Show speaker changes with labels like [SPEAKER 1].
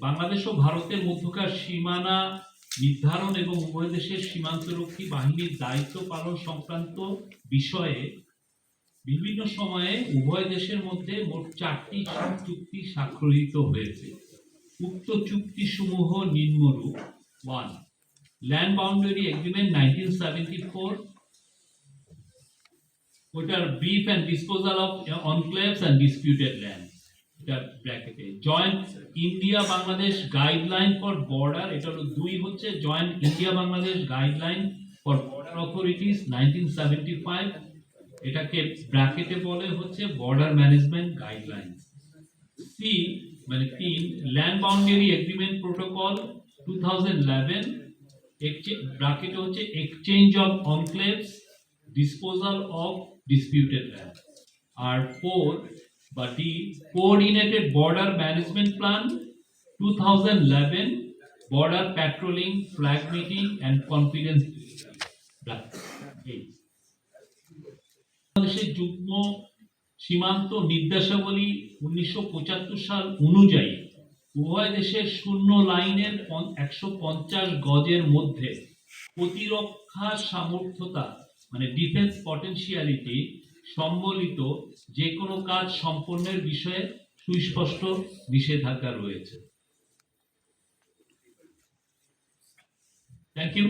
[SPEAKER 1] বাংলাদেশ ও ভারতের মধ্যকার সীমানা নির্ধারণ এবং উভয় দেশের সীমান্তরক্ষী বাহিনীর দায়িত্ব পালন সংক্রান্ত বিষয়ে বিভিন্ন সময়ে উভয় দেশের মধ্যে মোট 4টি চুক্তি স্বাক্ষরিত হয়েছে। উক্ত চুক্তিসমূহ নিম্নরূপ: 1. ল্যান্ড বাউন্ডারি এগ্রিমেন্ট 1974, ওটার brief and disposal of enclaves and disputed land, এটা ব্র্যাকেটে। Joint India Bangladesh guideline for border, এটা হলো 2 হচ্ছে joint India Bangladesh guideline for border authorities 1975, এটাকে ব্র্যাকেটে বলে হচ্ছে বর্ডার ম্যানেজমেন্ট গাইডলাইন। সি মানে 3 ল্যান্ড বাউন্ডারি এগ্রিমেন্ট প্রোটোকল 2011, ব্র্যাকেটে হচ্ছে exchange of enclaves, disposal of disputed land. আর 4 বা D coordinated border management plan 2011, border patrolling, flag meeting and confidence. বাংলাদেশের যুগ্ম সীমান্ত নির্দেশাবলী 1975 সাল অনুযায়ী উভয় দেশের শূন্য লাইনের 150 গজের মধ্যে প্রতিরক্ষা সামর্থ্যতা মানে ডিফেন্স পটেনশিয়ালিটি সম্বলিত যে কোনো কাজ সম্পন্নের বিষয়ে সুস্পষ্ট নিষেধাজ্ঞা রয়েছে। Thank you.